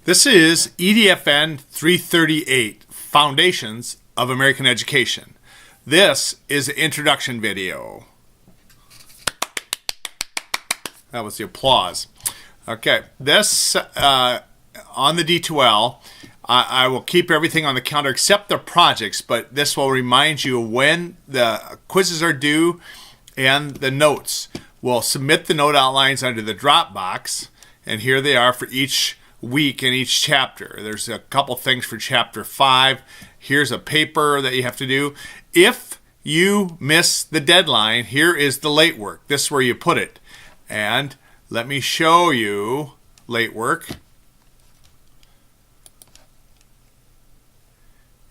This is EDFN 338, Foundations of American Education. This is an introduction video. That was the applause. Okay, this, on the D2L, I will keep everything on the calendar except the projects, but this will remind you when the quizzes are due and the notes. We'll submit the note outlines under the Dropbox, and here they are for each week in each chapter. There's a couple things for chapter 5. Here's a paper that you have to do. If you miss the deadline, here is the late work. This is where you put it. And let me show you late work.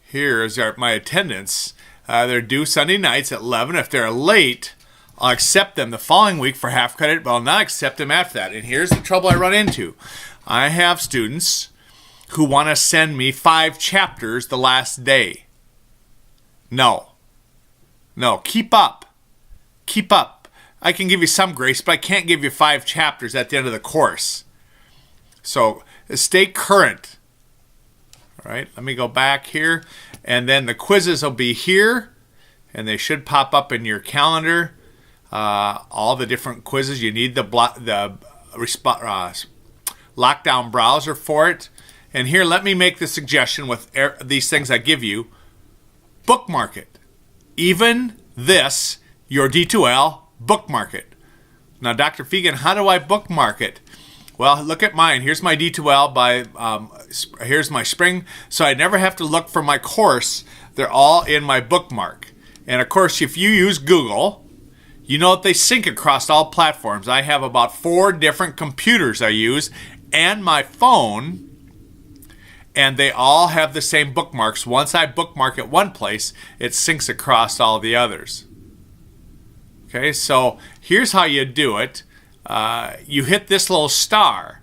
Here's my attendance. They're due Sunday nights at 11. If they're late, I'll accept them the following week for half credit, but I'll not accept them after that. And here's the trouble I run into. I have students who want to send me 5 chapters the last day. No, keep up. Keep up. I can give you some grace, but I can't give you 5 chapters at the end of the course. So stay current. All right, let me go back here. And then the quizzes will be here, and they should pop up in your calendar. All the different quizzes. You need the lockdown browser for it. And here, let me make the suggestion with these things I give you. Bookmark it. Even this, your D2L, bookmark it. Now, Dr. Fegan, how do I bookmark it? Well, look at mine. Here's my D2L here's my spring. So I never have to look for my course. They're all in my bookmark. And of course, if you use Google, you know that they sync across all platforms. I have about 4 different computers I use and my phone, and they all have the same bookmarks. Once I bookmark at one place, it syncs across all the others. Okay, so here's how you do it. You hit this little star,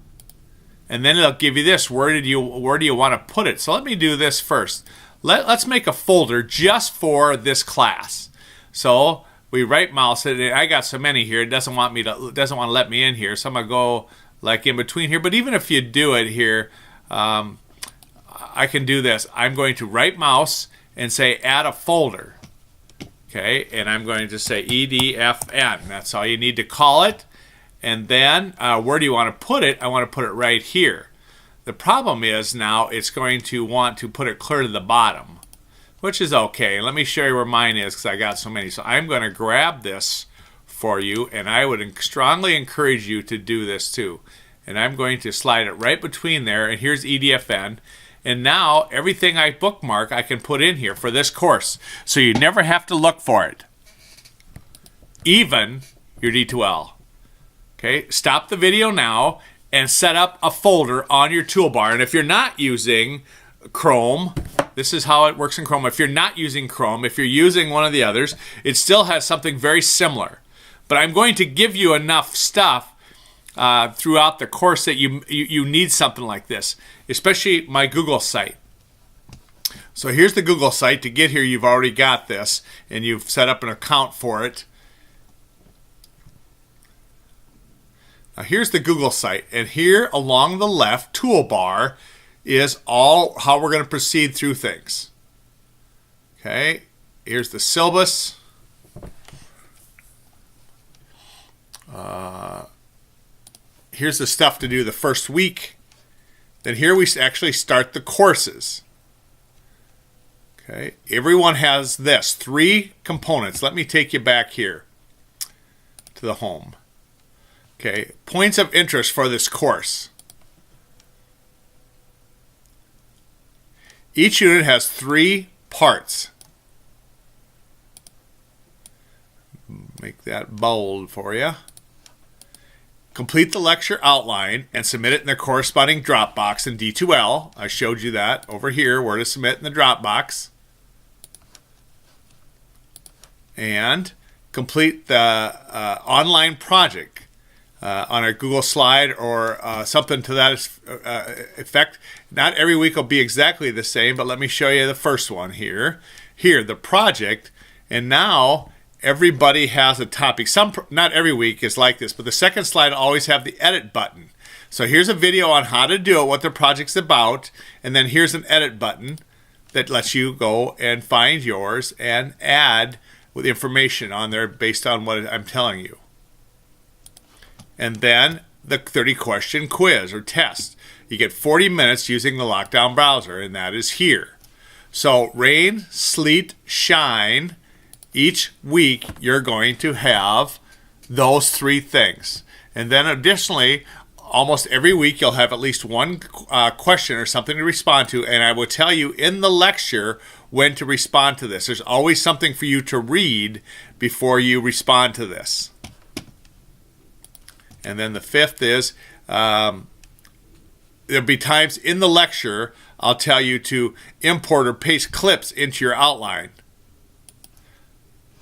and then it'll give you this. Where do you want to put it? So let me do this first. Let's make a folder just for this class. So we right mouse it. I got so many here. It doesn't want to let me in here. So I'm gonna go like in between here. But even if you do it here, I can do this. I'm going to right mouse and say add a folder. Okay, and I'm going to say EDFN. That's all you need to call it. And then where do you want to put it? I want to put it right here. The problem is now it's going to want to put it clear to the bottom, which is okay. Let me show you where mine is because I got so many. So I'm going to grab this for you, and I would strongly encourage you to do this too. And I'm going to slide it right between there, and here's EDFN. And now everything I bookmark I can put in here for this course. So you never have to look for it. Even your D2L. Okay, stop the video now and set up a folder on your toolbar. And if you're not using Chrome, this is how it works in Chrome. If you're not using Chrome, if you're using one of the others, it still has something very similar. But I'm going to give you enough stuff throughout the course that you need something like this, especially my Google site. So here's the Google site. To get here, you've already got this, and you've set up an account for it. Now here's the Google site, and here along the left toolbar is all how we're going to proceed through things. Okay, here's the syllabus. Here's the stuff to do the first week. Then here we actually start the courses. Okay, everyone has this, 3 components. Let me take you back here to the home. Okay, points of interest for this course. Each unit has 3 parts. Make that bold for you. Complete the lecture outline and submit it in the corresponding Dropbox in D2L. I showed you that over here, where to submit in the Dropbox. And complete the online project on a Google slide or something to that effect. Not every week will be exactly the same, but let me show you the first one here. Here, the project, and now everybody has a topic. Not every week is like this, but the second slide will always have the edit button. So here's a video on how to do it, what the project's about, and then here's an edit button that lets you go and find yours and add with information on there based on what I'm telling you. And then the 30-question quiz or test. You get 40 minutes using the Lockdown browser, and that is here. So rain, sleet, shine, each week you're going to have those 3 things. And then additionally, almost every week you'll have at least one question or something to respond to, and I will tell you in the lecture when to respond to this. There's always something for you to read before you respond to this. And then the 5th is there'll be times in the lecture I'll tell you to import or paste clips into your outline.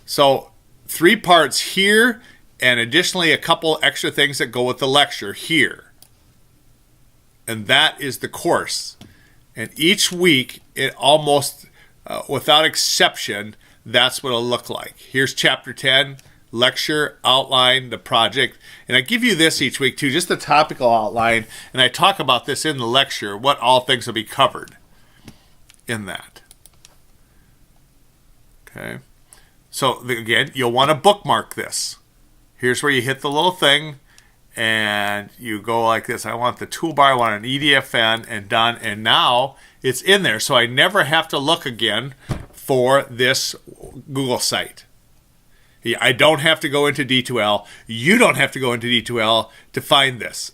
So 3 parts here, and additionally a couple extra things that go with the lecture here. And that is the course. And each week, it almost, without exception, that's what it'll look like. Here's chapter 10, lecture, outline, the project. And I give you this each week too, just the topical outline. And I talk about this in the lecture, what all things will be covered in that. Okay. So again, you'll want to bookmark this. Here's where you hit the little thing and you go like this. I want the toolbar, I want an EDFN, and done. And now it's in there. So I never have to look again for this Google site. I don't have to go into D2L. You don't have to go into D2L to find this.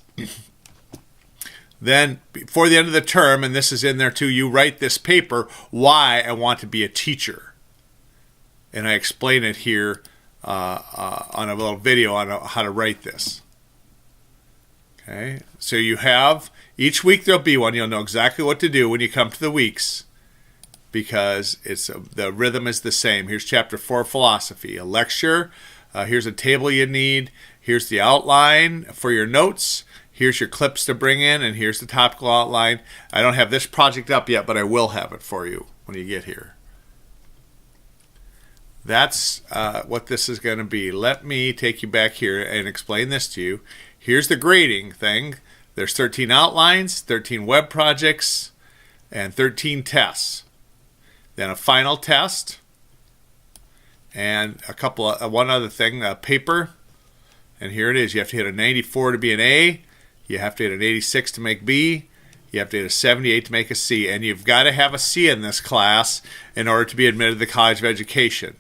Then before the end of the term, and this is in there too, you write this paper, why I want to be a teacher. And I explain it here on a little video on how to write this. Okay, so you have, each week there'll be one. You'll know exactly what to do when you come to the weeks because the rhythm is the same. Here's chapter 4, philosophy, a lecture. Here's a table you need. Here's the outline for your notes. Here's your clips to bring in, and here's the topical outline. I don't have this project up yet, but I will have it for you when you get here. That's what this is going to be. Let me take you back here and explain this to you. Here's the grading thing. There's 13 outlines, 13 web projects, and 13 tests. Then a final test, and one other thing, a paper. And here it is. You have to hit a 94 to be an A. You have to hit an 86 to make B. You have to hit a 78 to make a C. And you've got to have a C in this class in order to be admitted to the College of Education.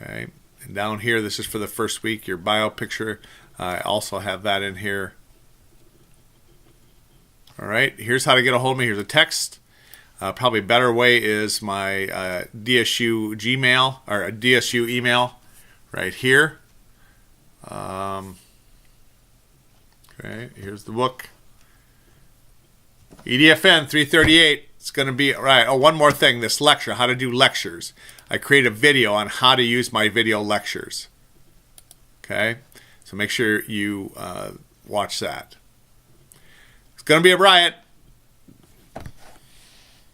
Okay, and down here, this is for the first week, your bio picture. I also have that in here. All right, here's how to get a hold of me. Here's a text. Probably a better way is my DSU Gmail or a DSU email right here. Okay, here's the book. EDFN 338. It's going to be, right, oh, one more thing, this lecture, how to do lectures. I create a video on how to use my video lectures. Okay, so make sure you watch that. It's going to be a riot.